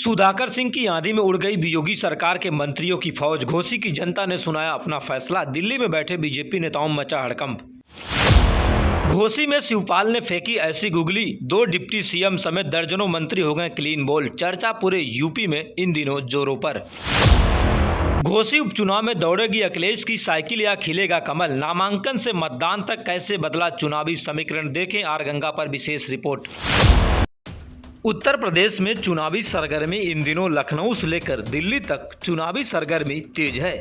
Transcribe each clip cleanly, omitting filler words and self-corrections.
सुधाकर सिंह की आंधी में उड़ गई योगी सरकार के मंत्रियों की फौज। घोसी की जनता ने सुनाया अपना फैसला। दिल्ली में बैठे बीजेपी नेताओं में मचा हड़कंप। घोसी में शिवपाल ने फेंकी ऐसी गुगली, 2 डिप्टी सीएम समेत दर्जनों मंत्री हो गए क्लीन बोल्ड। चर्चा पूरे यूपी में इन दिनों जोरों पर। घोसी उपचुनाव में दौड़ेगी अखिलेश की साइकिल या खिलेगा कमल। नामांकन से मतदान तक कैसे बदला चुनावी समीकरण, देखें आर गंगा पर विशेष रिपोर्ट। उत्तर प्रदेश में चुनावी सरगर्मी इन दिनों लखनऊ से लेकर दिल्ली तक चुनावी सरगर्मी तेज है।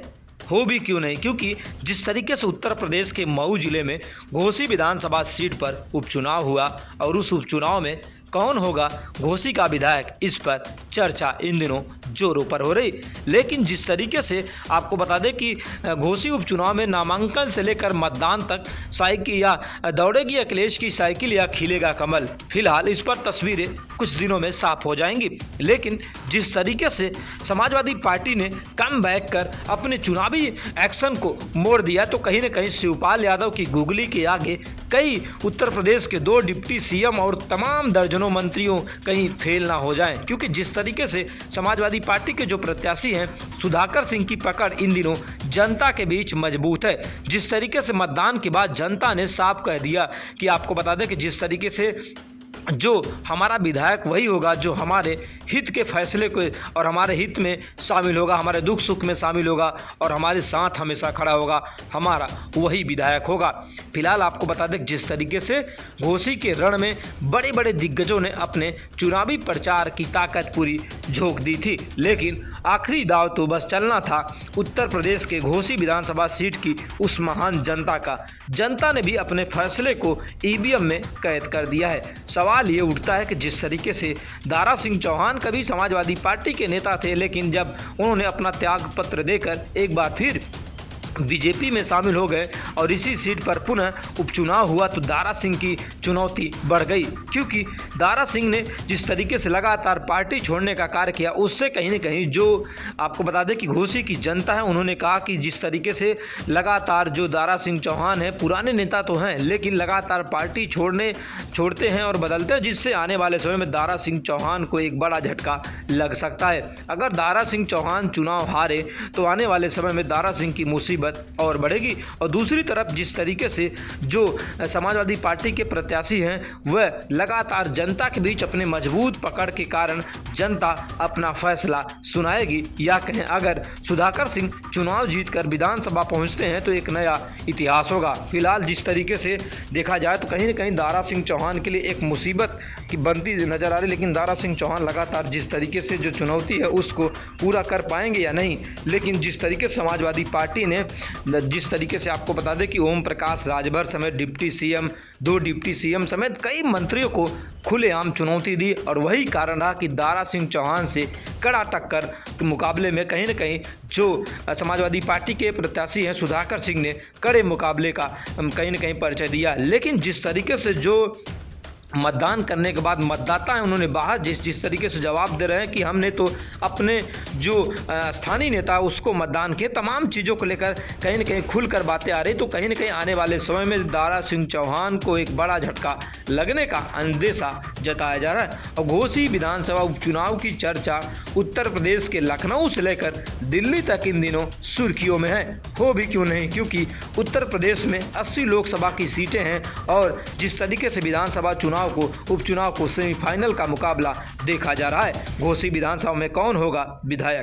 हो भी क्यों नहीं, क्योंकि जिस तरीके से उत्तर प्रदेश के मऊ जिले में घोसी विधानसभा सीट पर उपचुनाव हुआ और उस उपचुनाव में कौन होगा घोसी का विधायक, इस पर चर्चा इन दिनों जोरों पर हो रही। लेकिन जिस तरीके से आपको बता दें कि घोसी उपचुनाव में नामांकन से लेकर मतदान तक साइकिल या दौड़ेगी अखिलेश की साइकिल या खिलेगा कमल, फिलहाल इस पर तस्वीरें कुछ दिनों में साफ हो जाएंगी। लेकिन जिस तरीके से समाजवादी पार्टी ने कम बैक कर अपने चुनावी एक्शन को मोड़ दिया, तो कहीं न कहीं शिवपाल यादव की गुगली के आगे कई उत्तर प्रदेश के 2 डिप्टी सीएम और तमाम दर्जनों मंत्रियों कहीं फेल ना हो जाएं। क्योंकि जिस तरीके से समाजवादी पार्टी के जो प्रत्याशी हैं सुधाकर सिंह की पकड़ इन दिनों जनता के बीच मजबूत है। जिस तरीके से मतदान के बाद जनता ने साफ कह दिया कि आपको बता दें कि जिस तरीके से जो हमारा विधायक वही होगा जो हमारे हित के फैसले को और हमारे हित में शामिल होगा, हमारे दुख सुख में शामिल होगा और हमारे साथ हमेशा खड़ा होगा, हमारा वही विधायक होगा। फिलहाल आपको बता दें जिस तरीके से घोसी के रण में बड़े बड़े दिग्गजों ने अपने चुनावी प्रचार की ताकत पूरी झोंक दी थी, लेकिन आखिरी दाव तो बस चलना था उत्तर प्रदेश के घोसी विधानसभा सीट की उस महान जनता का। जनता ने भी अपने फैसले को ईवीएम में कैद कर दिया है। सवाल ये उठता है कि जिस तरीके से दारा सिंह चौहान कभी समाजवादी पार्टी के नेता थे, लेकिन जब उन्होंने अपना त्याग पत्र देकर एक बार फिर बीजेपी में शामिल हो गए और इसी सीट पर पुनः उपचुनाव हुआ, तो दारा सिंह की चुनौती बढ़ गई। क्योंकि दारा सिंह ने जिस तरीके से लगातार पार्टी छोड़ने का कार्य किया, उससे कहीं न कहीं जो आपको बता दें कि घोसी की जनता है, उन्होंने कहा कि जिस तरीके से लगातार जो दारा सिंह चौहान है, पुराने नेता तो हैं लेकिन लगातार पार्टी छोड़ते हैं और बदलते हैं, जिससे आने वाले समय में दारा सिंह चौहान को एक बड़ा झटका लग सकता है। अगर दारा सिंह चौहान चुनाव हारे तो आने वाले समय में दारा सिंह की मुसीबत और बढ़ेगी। और दूसरी तरफ जिस तरीके से जो समाजवादी पार्टी के प्रत्याशी हैं वह लगातार जनता के बीच अपने मजबूत पकड़ के कारण जनता अपना फैसला सुनाएगी, या कहें अगर सुधाकर सिंह चुनाव जीतकर विधानसभा पहुंचते हैं तो एक नया इतिहास होगा। फिलहाल जिस तरीके से देखा जाए तो कहीं न कहीं दारा सिंह चौहान के लिए एक मुसीबत की बनती नजर आ रही, लेकिन दारा सिंह चौहान लगातार जिस तरीके से जो चुनौती है उसको पूरा कर पाएंगे या नहीं। लेकिन जिस तरीके से समाजवादी पार्टी ने जिस तरीके से आपको बता दें कि ओम प्रकाश राजभर समेत डिप्टी सीएम 2 डिप्टी सीएम समेत कई मंत्रियों को खुलेआम चुनौती दी, और वही कारण रहा कि दारा सिंह चौहान से कड़ा टक्कर के मुकाबले में कहीं न कहीं जो समाजवादी पार्टी के प्रत्याशी हैं सुधाकर सिंह ने कड़े मुकाबले का कहीं न कहीं परिचय दिया। लेकिन जिस तरीके से जो मतदान करने के बाद मतदाता हैं उन्होंने बाहर जिस तरीके से जवाब दे रहे हैं कि हमने तो अपने जो स्थानीय नेता उसको मतदान किए, तमाम चीज़ों को लेकर कहीं न कहीं खुलकर बातें आ रही, तो कहीं न कहीं आने वाले समय में दारा सिंह चौहान को एक बड़ा झटका लगने का अंदेशा जताया जा रहा है। और घोसी विधानसभा उपचुनाव की चर्चा उत्तर प्रदेश के लखनऊ से लेकर दिल्ली तक इन दिनों सुर्खियों में है। हो भी क्यों नहीं, क्योंकि उत्तर प्रदेश में 80 लोकसभा की सीटें हैं और जिस तरीके से विधानसभा उपचुनाव को सेमीफाइनल का मुकाबला देखा जा रहा है। घोसी विधानसभा में कौन होगा विधायक।